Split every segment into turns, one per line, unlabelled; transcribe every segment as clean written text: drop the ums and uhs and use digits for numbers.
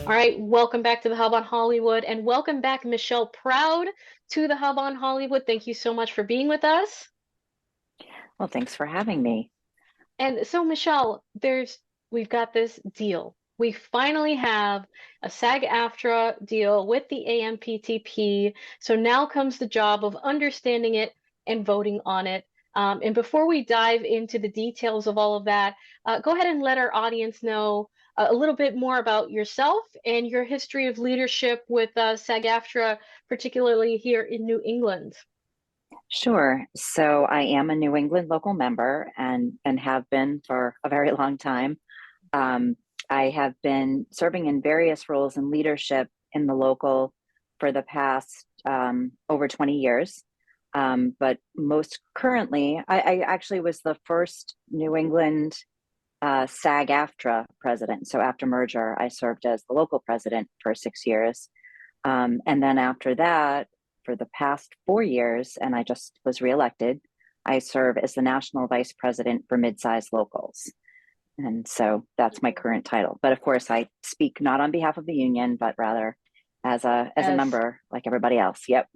All right, welcome back to the Hub on Hollywood, and welcome back, Michele Proude, to the Hub on Hollywood. Thank you so much for being with us.
Well, thanks for having me.
And so, Michele, we've got this deal. We finally have a SAG-AFTRA deal with the AMPTP. So now comes the job of understanding it and voting on it. And before we dive into the details of all of that, go ahead and let our audience know a little bit more about yourself and your history of leadership with SAG-AFTRA, particularly here in New England.
Sure. So I am a New England local member and have been for a very long time. Um, I have been serving in various roles in leadership in the local for the past over 20 years. But most currently, I actually was the first New England SAG-AFTRA president. So after merger, I served as the local president for 6 years. And then after that, for the past 4 years, and I just was reelected, I serve as the national vice president for mid-sized locals. And so that's my current title. But of course, I speak not on behalf of the union, but rather as a
As
member like everybody else. Yep.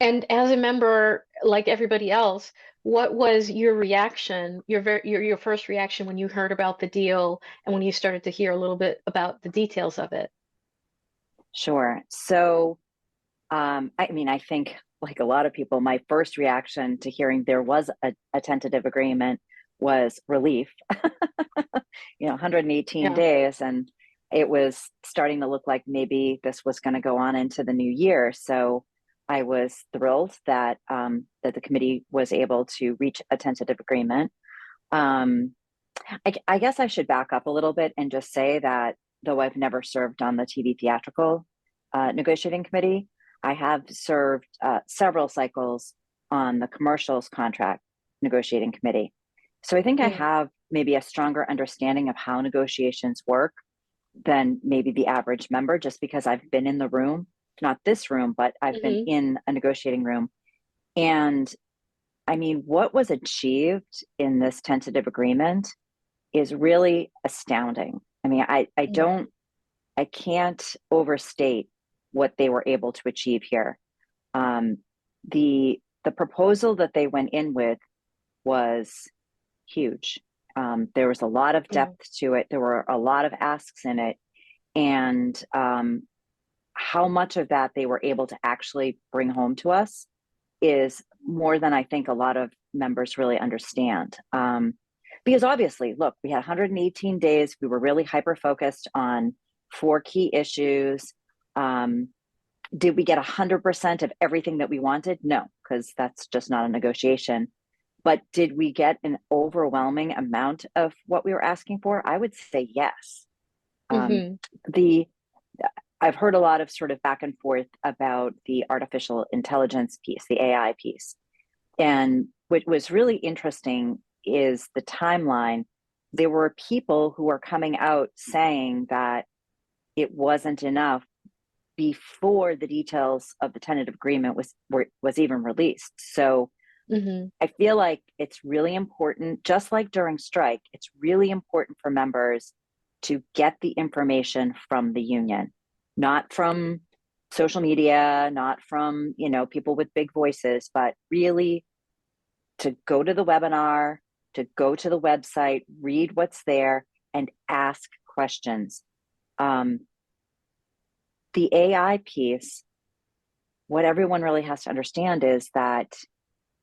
And as a member, like everybody else, what was your reaction, your first reaction when you heard about the deal and when you started to hear a little bit about the details of it?
Sure. So I mean, I think like a lot of people, my first reaction to hearing there was a tentative agreement was relief. 118
Yeah.
days, and it was starting to look like maybe this was going to go on into the new year. So I was thrilled that the committee was able to reach a tentative agreement. Um, I guess I should back up a little bit and just say that though I've never served on the TV theatrical negotiating committee, I have served several cycles on the commercials contract negotiating committee. So I think I
Mm,
have maybe a stronger understanding of how negotiations work than maybe the average member, just because I've been in the room, not this room, but I've been
hmm
in a negotiating room. And I mean, what was achieved in this tentative agreement is really astounding. I mean,
mm,
I can't overstate what they were able to achieve here. Um, the proposal that they went in with was huge. There was a lot of
mm,
depth to it. There were a lot of asks in it, and how much of that they were able to actually bring home to us is more than I think a lot of members really understand. Because obviously, look, we had 118 days. We were really hyper focused on four key issues. Um, did we get 100% of everything that we wanted? No, because that's just not a negotiation. But did we get an overwhelming amount of what we were asking for? I would say yes. Um,
hmm
the I've heard a lot of sort of back and forth about the artificial intelligence piece, the AI piece. And what was really interesting is the timeline. There were people who were coming out saying that it wasn't enough before the details of the tentative agreement was even released. So
hmm
I feel like it's really important, just like during strike, it's really important for members to get the information from the union, not from social media, not from, people with big voices, but really to go to the webinar, to go to the website, read what's there, and ask questions. Um, the AI piece, what everyone really has to understand is that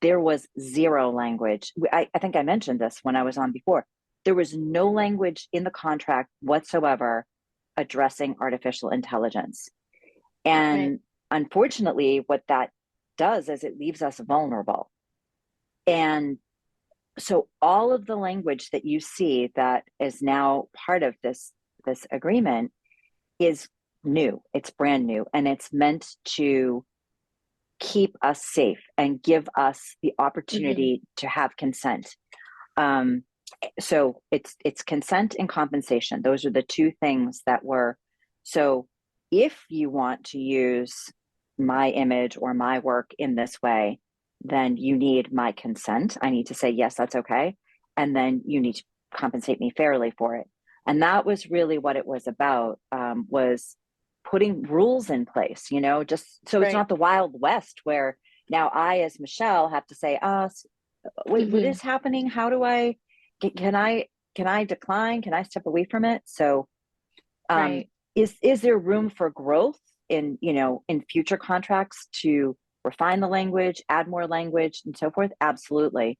there was zero language. I think I mentioned this when I was on before. There was no language in the contract whatsoever addressing artificial intelligence.
Right.
And unfortunately, what that does is it leaves us vulnerable. And so all of the language that you see that is now part of this agreement is new. It's brand new, and it's meant to keep us safe and give us the
hmm
opportunity to have consent. Um, so it's consent and compensation. Those are the two things that were. So if you want to use my image or my work in this way, then you need my consent. I need to say yes, that's okay, and then you need to compensate me fairly for it. And that was really what it was about, was putting rules in place, just so it's
Right.
not the Wild West where now I, as Michele, have to say, wait, what
Hmm.
is happening? How do I, can I, can I decline? Can I step away from it? So, um,
Right.
is there room for growth in future contracts to refine the language, add more language, and so forth? Absolutely.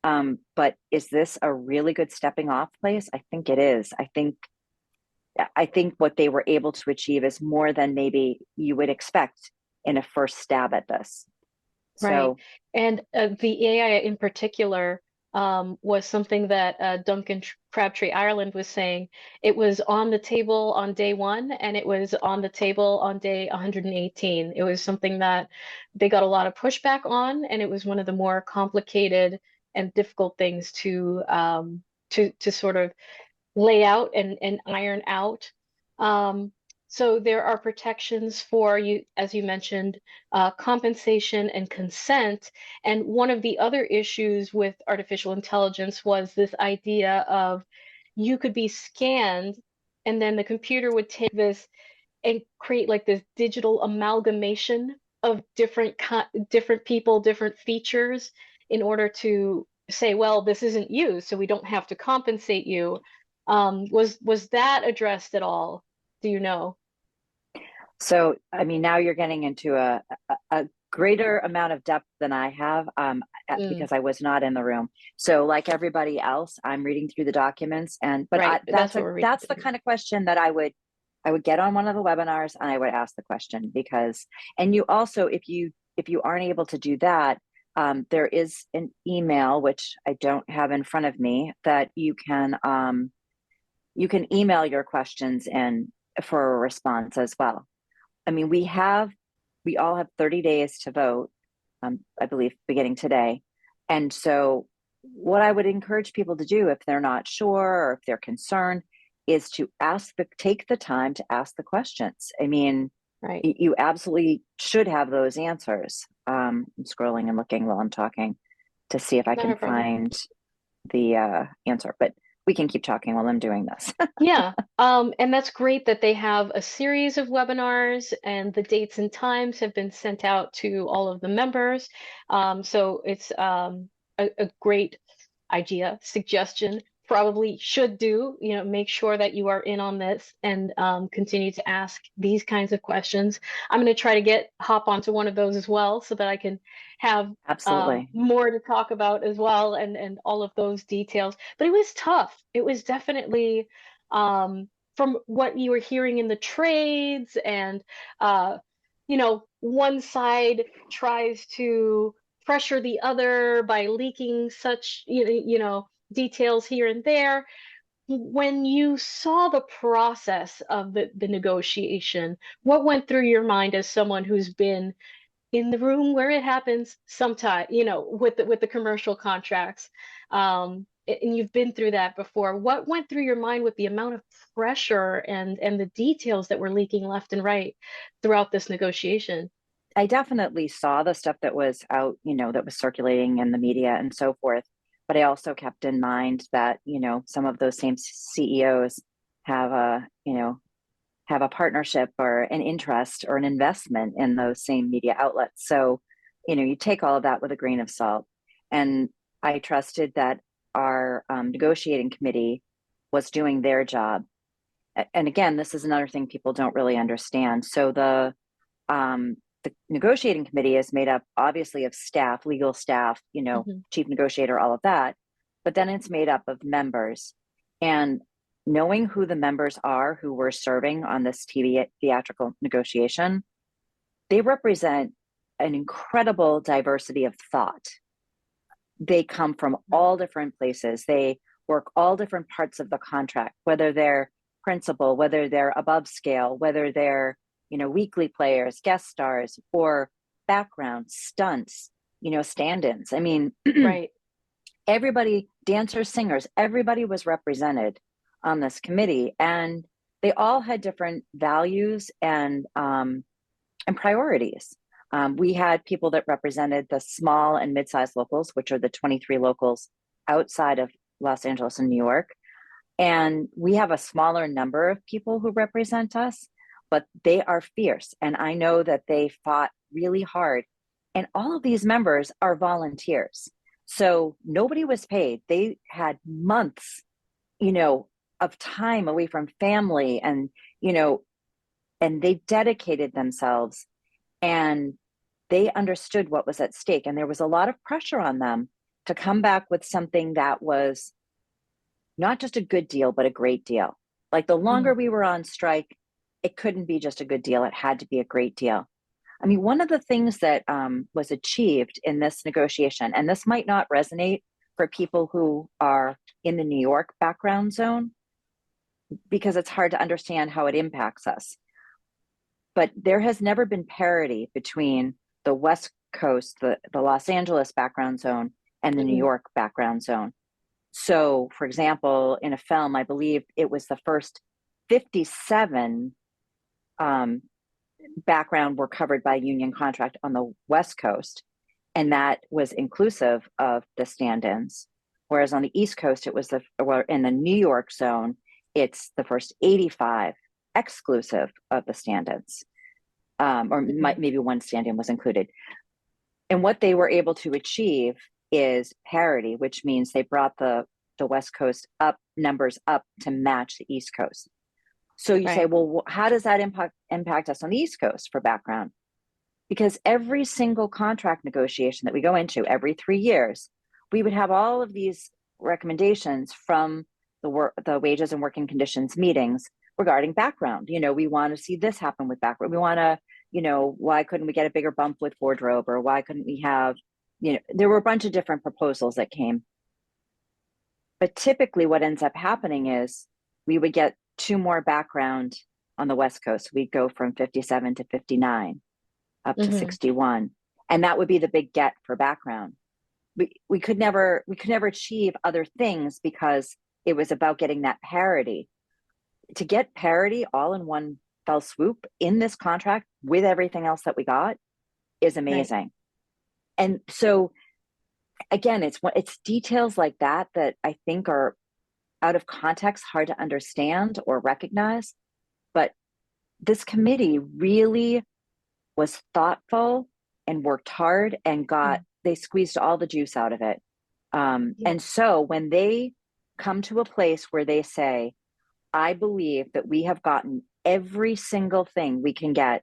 But is this a really good stepping off place? I think it is. I think what they were able to achieve is more than maybe you would expect in a first stab at this.
Right.
So
And the AI in particular was something that Duncan Crabtree Ireland was saying. It was on the table on day one, and it was on the table on day 118. It was something that they got a lot of pushback on, and it was one of the more complicated and difficult things to sort of lay out and iron out. Um, so there are protections for you, as you mentioned, compensation and consent. And one of the other issues with artificial intelligence was this idea of you could be scanned, and then the computer would take this and create like this digital amalgamation of different people, different features in order to say, well, this isn't you, so we don't have to compensate you. Was that addressed at all? Do you know?
So, I mean, now you're getting into a greater amount of depth than I have,
Mm,
because I was not in the room. So, like everybody else, I'm reading through the documents, but
right, that's what we're reading
that's the
through.
kind of question that I would get on one of the webinars and I would ask the question because, and you also, if you aren't able to do that, there is an email which I don't have in front of me that you can email your questions in for a response as well. I mean, we all have 30 days to vote, I believe, beginning today. And so, what I would encourage people to do if they're not sure or if they're concerned is to take the time to ask the questions. I mean,
Right,
you absolutely should have those answers. I'm scrolling and looking while I'm talking to see if I
not
can
a problem.
find the answer, but we can keep talking while I'm doing this.
Yeah, and that's great that they have a series of webinars and the dates and times have been sent out to all of the members. So it's a great idea, suggestion, probably should do, make sure that you are in on this and continue to ask these kinds of questions. I'm going to try to hop onto one of those as well so that I can have
Absolutely.
more to talk about as well and all of those details. But it was tough. It was definitely from what you were hearing in the trades and uh, one side tries to pressure the other by leaking such details here and there. When you saw the process of the negotiation, what went through your mind as someone who's been in the room where it happens sometime, with the commercial contracts, and you've been through that before. What went through your mind with the amount of pressure and the details that were leaking left and right throughout this negotiation?
I definitely saw the stuff that was out, that was circulating in the media and so forth. But I also kept in mind that, some of those same CEOs have have a partnership or an interest or an investment in those same media outlets. So, you take all of that with a grain of salt. And I trusted that our negotiating committee was doing their job. And again, this is another thing people don't really understand. So the negotiating committee is made up obviously of staff, legal staff,
Hmm.
chief negotiator, all of that. But then it's made up of members. And knowing who the members are who were serving on this TV theatrical negotiation, they represent an incredible diversity of thought. They come from
Right.
all different places. They work all different parts of the contract, whether they're principal, whether they're above scale, whether they're, weekly players, guest stars, or background stunts, stand-ins. I mean,
Right.
everybody, dancers, singers, everybody was represented on this committee, and they all had different values and priorities. We had people that represented the small and mid-sized locals, which are the 23 locals outside of Los Angeles and New York. And we have a smaller number of people who represent us, but they are fierce. And I know that they fought really hard. And all of these members are volunteers. So nobody was paid. They had months, you know, of time away from family and, you know, and they dedicated themselves and they understood what was at stake. And there was a lot of pressure on them to come back with something that was not just a good deal, but a great deal. Like the longer
Mhm.
we were on strike, it couldn't be just a good deal. It had to be a great deal. I mean, one of the things that was achieved in this negotiation, and this might not resonate for people who are in the New York background zone, because it's hard to understand how it impacts us. But there has never been parity between the West Coast, the Los Angeles background zone, and the New
Mhm.
York background zone. So, for example, in a film, I believe it was the first 57 um, background were covered by union contract on the West Coast, and that was inclusive of the stand-ins. Whereas on the East Coast, it was in the New York zone, it's the first 85 exclusive of the stand-ins, or
Mhm.
maybe one stand-in was included. And what they were able to achieve is parity, which means they brought the West Coast up numbers up to match the East Coast. So you say,
Right.
well, how does that impact us on the East Coast for background? Because every single contract negotiation that we go into every 3 years, we would have all of these recommendations from the wages and working conditions meetings regarding background. You know, we want to see this happen with background. We want to, you know, why couldn't we get a bigger bump with wardrobe, or why couldn't we have, you know, there were a bunch of different proposals that came. But typically, what ends up happening is we would get two more background on the West Coast. We'd go from 57 to 59 up to
Mhm.
61. And that would be the big get for background. We could never achieve other things because it was about getting that parity. To get parity all in one fell swoop in this contract with everything else that we got is
Right.
amazing. And so again, it's details like that that I think are out of context, hard to understand or recognize. But this committee really was thoughtful and worked hard and
Mm.
they squeezed all the juice out of it.
Yeah.
And so when they come to a place where they say, I believe that we have gotten every single thing we can get.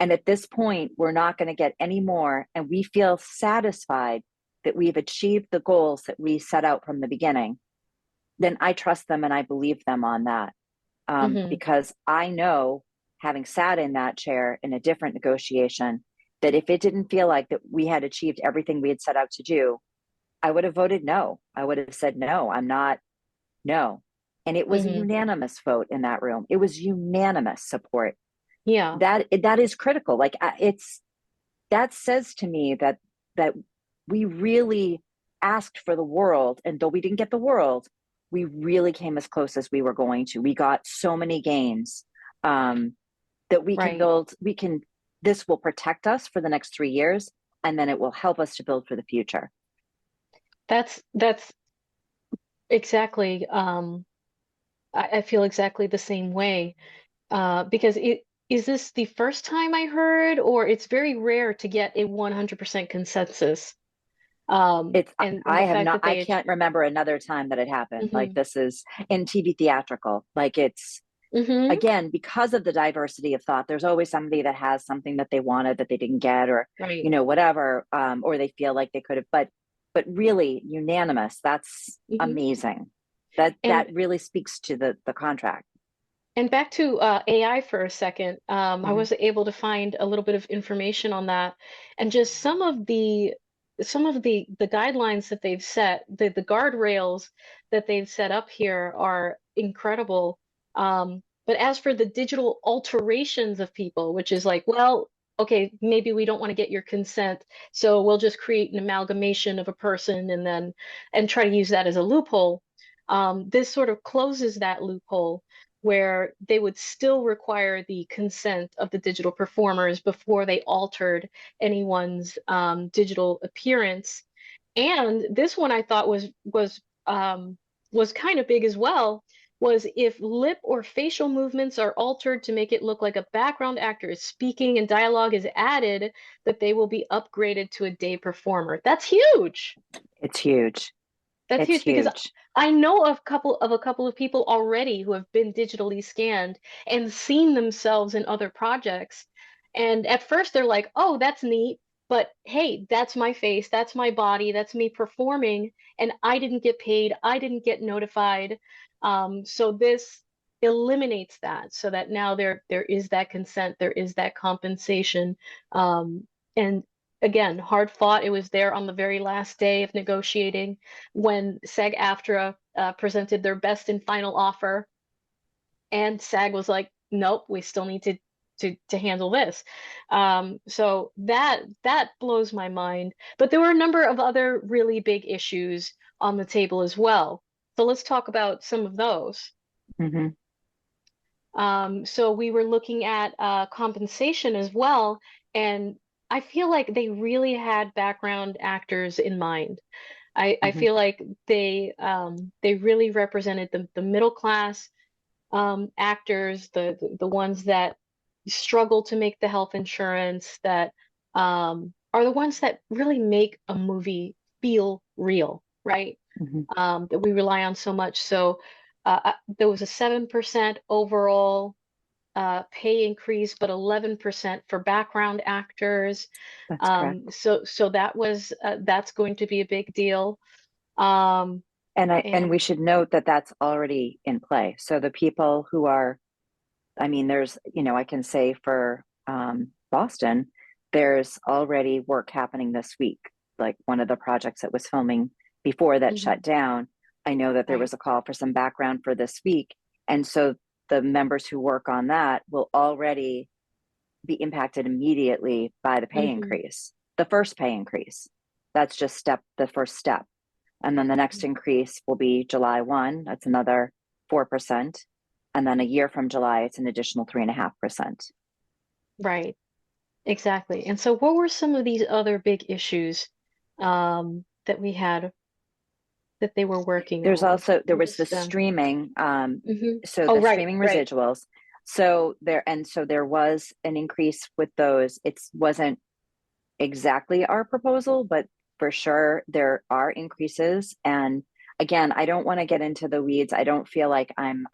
And at this point, we're not going to get any more. And we feel satisfied that we've achieved the goals that we set out from the beginning. Then I trust them and I believe them on that.
Mhm.
Because I know, having sat in that chair in a different negotiation, that if it didn't feel like that we had achieved everything we had set out to do, I would have voted no. I would have said, no, I'm not, no. And it was a
Mhm.
unanimous vote in that room. It was unanimous support.
Yeah.
That is critical. Like it's that says to me that we really asked for the world, and though we didn't get the world, we really came as close as we were going to. We got so many gains um, that we can
Right.
build. We can. This will protect us for the next 3 years, and then it will help us to build for the future.
That's exactly I feel exactly the same way. Because it is this the first time I heard, or it's very rare to get a 100% consensus.
It's
And
I
the
have
fact
not.
that
I
they
can't remember another time that it happened. Like
hmm
this is in TV theatrical. Like it's
hmm
again, because of the diversity of thought, there's always somebody that has something that they wanted that they didn't get, or
right.
whatever, or they feel like they could have. But really unanimous. That's
hmm
amazing. That
And
really speaks to the contract.
and back to AI for a second. I
Mm-hmm.
was able to find a little bit of information on that, and just some of the guidelines that they've set, the guardrails that they've set up here are incredible. But as for the digital alterations of people, which is like, well, okay, maybe we don't want to get your consent, so we'll just create an amalgamation of a person and try to use that as a loophole. This sort of closes that loophole where they would still require the consent of the digital performers before they altered anyone's digital appearance. And this one I thought was kind of big as well, was if lip or facial movements are altered to make it look like a background actor is speaking and dialogue is added, that they will be upgraded to a day performer. That's huge.
It's huge.
That's
It's
huge because
huge.
I know of a couple of people already who have been digitally scanned and seen themselves in other projects. And at first they're like, "Oh, that's neat, but hey, that's my face, that's my body, that's me performing, and I didn't get paid, I didn't get notified." So this eliminates that, so that now there is that consent, there is that compensation, and again, hard fought. It was there on the very last day of negotiating when SAG-AFTRA presented their best and final offer, and SAG was like, "Nope, we still need to handle this." So that blows my mind. But there were a number of other really big issues on the table as well. So let's talk about some of those.
Hmm.
So we were looking at compensation as well, and I feel like they really had background actors in mind. I
Hmm.
feel like they really represented the middle class actors, the ones that struggle to make the health insurance, that are the ones that really make a movie feel real, right?
Hmm.
That we rely on so much. So there was a 7% overall pay increase, but 11% for background actors.
That's correct.
So that's going to be a big deal. Um,
And
and
we should note that that's already in play. So the people who are, I mean, there's, I can say for Boston, there's already work happening this week. Like one of the projects that was filming before that shut
mhm,
down, I know that there
right.
was a call for some background for this week. And so the members who work on that will already be impacted immediately by the pay
Hmm.
increase, the first pay increase. That's just the first step. And then the next increase will be July 1. That's another 4%. And then a year from July, it's an additional 3.5%.
Right. Exactly. And so what were some of these other big issues that we had that they were working on?
There
I'll
was the
just
streaming,
hmm
so
Oh,
the
right,
streaming
right.
residuals. So there was an increase with those. It wasn't exactly our proposal, but for sure there are increases. And again, I don't want to get into the weeds. I don't feel like I'm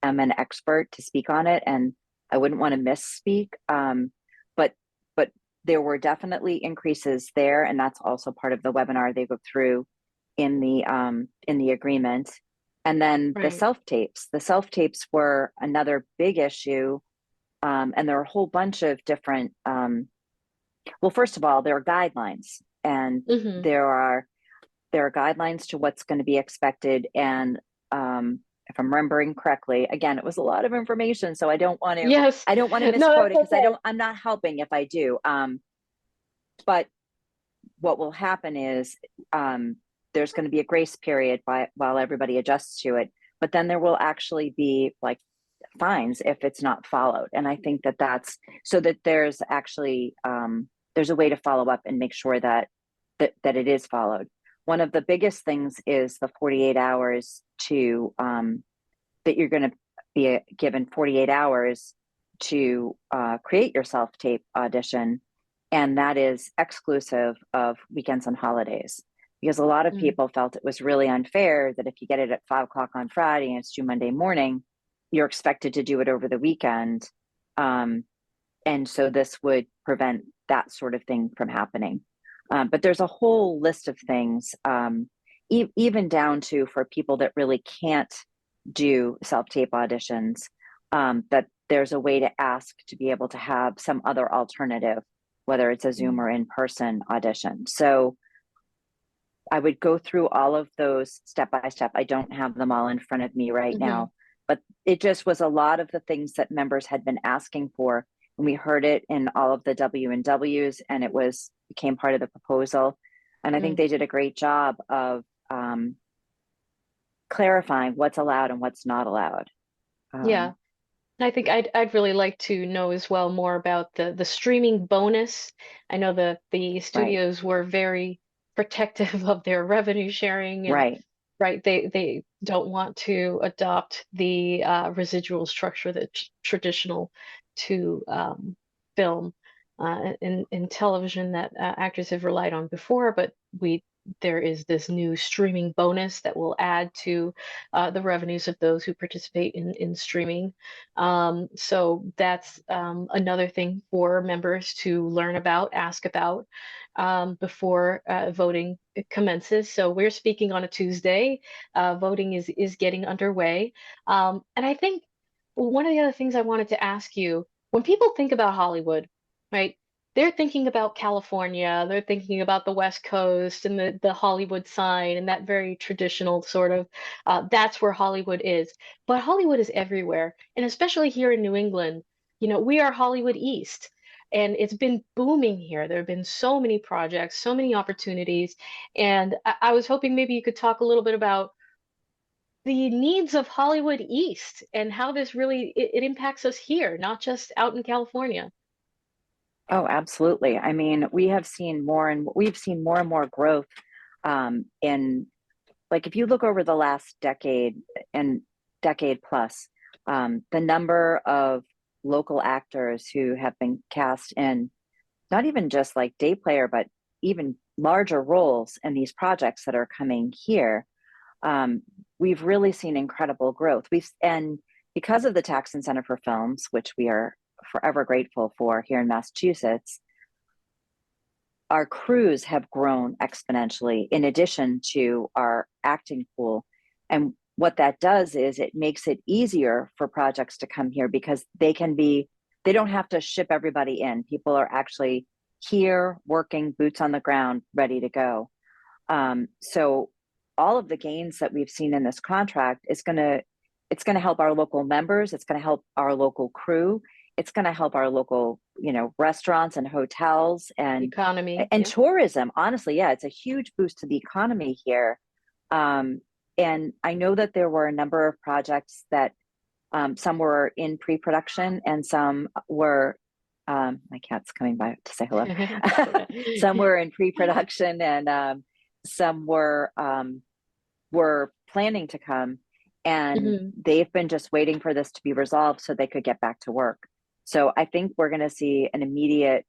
an expert to speak on it, and I wouldn't want to misspeak. But but there were definitely increases there, and that's also part of the webinar they go through in the agreement. And then the
Right.
self tapes. The self tapes were another big issue, and there are a whole bunch of different well, first of all, there are guidelines, and
Hmm.
there are there are guidelines to what's going to be expected. And if I'm remembering correctly, again, it was a lot of information, so
Yes.
I don't want to
No,
misquote
that's
it because
okay.
I'm not helping if I do. But what will happen is there's going to be a grace period while everybody adjusts to it, but then there will actually be like fines if it's not followed. And I think that that's so that there's actually there's a way to follow up and make sure that it is followed. One of the biggest things is the 48 hours to that you're going to be given 48 hours to create your self tape audition, and that is exclusive of weekends and holidays. Because a lot of
Mm.
people felt it was really unfair that if you get it at 5 o'clock on Friday and it's due Monday morning, you're expected to do it over the weekend. Um, and so this would prevent that sort of thing from happening. But there's a whole list of things, even down to for people that really can't do self tape auditions, that there's a way to ask to be able to have some other alternative, whether it's a Zoom
Mm.
or in person audition. So I would go through all of those step by step. I don't have them all in front of me right
Hmm.
now, but it just was a lot of the things that members had been asking for. And we heard it in all of the W and Ws, and it became part of the proposal. And I think
Mm.
they did a great job of clarifying what's allowed and what's not allowed.
Yeah.
Um,
And I think I'd really like to know as well more about the streaming bonus. I know the
right,
studios were very protective of their revenue sharing, and
right.
right? They don't want to adopt the residual structure that's traditional to film in television that actors have relied on before, but we there is this new streaming bonus that will add to the revenues of those who participate in streaming. So that's another thing for members to learn about, ask about before voting commences. So we're speaking on a Tuesday. Voting is getting underway. And I think one of the other things I wanted to ask you, when people think about Hollywood, right? They're thinking about California, they're thinking about the West Coast and the Hollywood sign and that very traditional sort of that's where Hollywood is. But Hollywood is everywhere. And especially here in New England, we are Hollywood East. And it's been booming here. There have been so many projects, so many opportunities. And I was hoping maybe you could talk a little bit about the needs of Hollywood East and how this really it impacts us here, not just out in California.
Oh, absolutely. I mean, we've seen more and more growth in, like, if you look over the last decade and decade plus, the number of local actors who have been cast in not even just like day player, but even larger roles in these projects that are coming here, um, we've really seen incredible growth. And because of the tax incentive for films, which we are forever grateful for here in Massachusetts, our crews have grown exponentially in addition to our acting pool. And what that does is it makes it easier for projects to come here because they don't have to ship everybody in. People are actually here working, boots on the ground, ready to go. So all of the gains that we've seen in this contract it's going to help our local members. It's going to help our local crew. It's going to help our local, restaurants and hotels
Economy,
and
yeah.
tourism. Honestly, yeah, it's a huge boost to the economy here. And I know that there were a number of projects that some were in pre-production and some were my cat's coming by to say hello. Some were in pre-production and some were planning to come, and
Mhm.
they've been just waiting for this to be resolved so they could get back to work. So I think we're going to see an immediate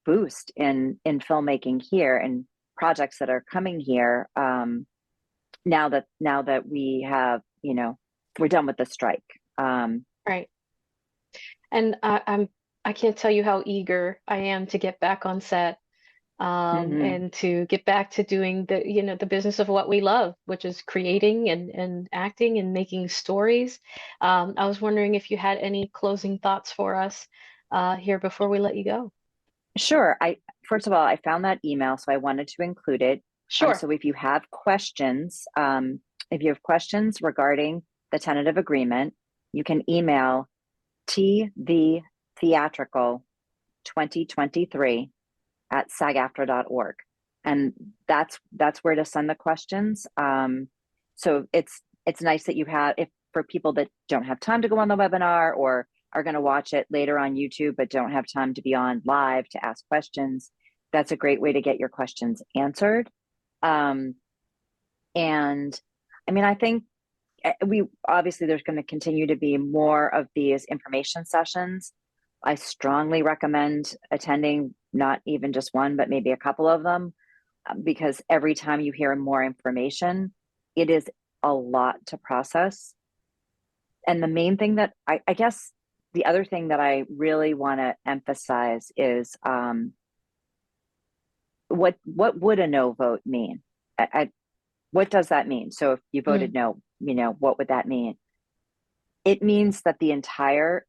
boost in filmmaking here and projects that are coming here, now that we have, we're done with the strike.
Right. And I can't tell you how eager I am to get back on set,
Mhm.
and to get back to doing the business of what we love, which is creating and acting and making stories. I was wondering if you had any closing thoughts for us here before we let you go.
Sure. First of all, I found that email, so I wanted to include it.
Sure.
So if you have questions regarding the tentative agreement, you can email tvtheatrical2023 at sagaftra.org. And that's where to send the questions. So it's nice that if for people that don't have time to go on the webinar or are going to watch it later on YouTube, but don't have time to be on live to ask questions, that's a great way to get your questions answered. And I mean, I think we obviously there's going to continue to be more of these information sessions. I strongly recommend attending not even just one, but maybe a couple of them, because every time you hear more information, it is a lot to process. And the main thing that I guess the other thing that I really want to emphasize is what would a no vote mean? What does that mean? So if you voted
Mm,
no, what would that mean? It means that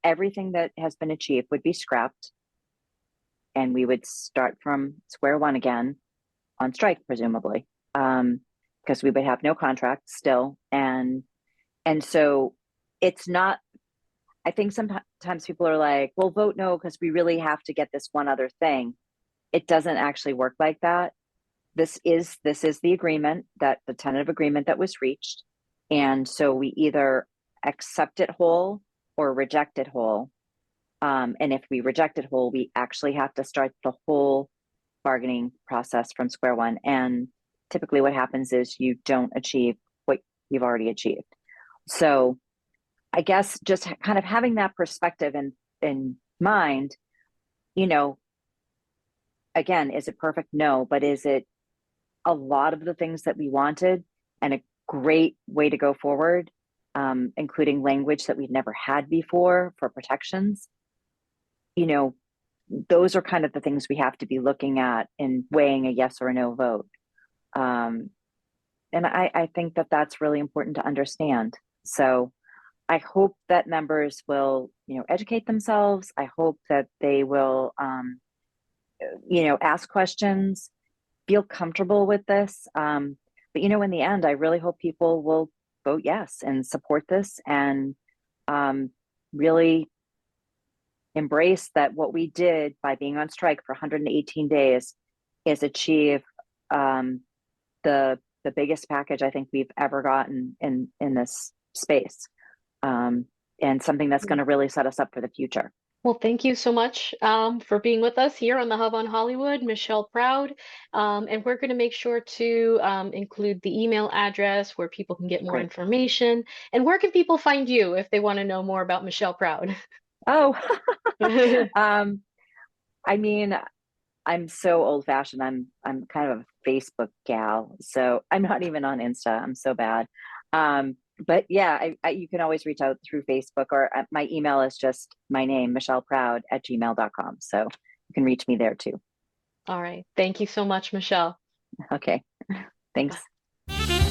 everything that has been achieved would be scrapped and we would start from square one again on strike, presumably, because we would have no contract still. And so it's not, I think sometimes people are like, well, vote no, because we really have to get this one other thing. It doesn't actually work like that. This is the agreement, that the tentative agreement that was reached. And so we either accept it whole or reject it whole. And if we reject it whole, we actually have to start the whole bargaining process from square one. And typically what happens is you don't achieve what you've already achieved. So I guess just kind of having that perspective in mind, you know, again, is it perfect? No, but is it a lot of the things that we wanted and a great way to go forward, including language that we've never had before for protections? You know, those are kind of the things we have to be looking at in weighing a yes or a no vote. Um, and I think that that's really important to understand. So I hope that members will, educate themselves. I hope that they will, ask questions, feel comfortable with this. But in the end, I really hope people will vote yes and support this and really embrace that what we did by being on strike for 118 days is achieve the biggest package I think we've ever gotten in this space, and something that's going to really set us up for the future.
Well, thank you so much for being with us here on the Hub on Hollywood, Michele Proude. And we're going to make sure to include the email address where people can get more
Great.
information. And where can people find you if they want to know more about Michele Proude?
Oh, I mean, I'm so old fashioned. I'm kind of a Facebook gal, so I'm not even on Insta. I'm so bad. But yeah, you can always reach out through Facebook, or my email is just my name, micheleproude@gmail.com. So you can reach me there too.
All right. Thank you so much, Michele.
Okay. Thanks.
Bye.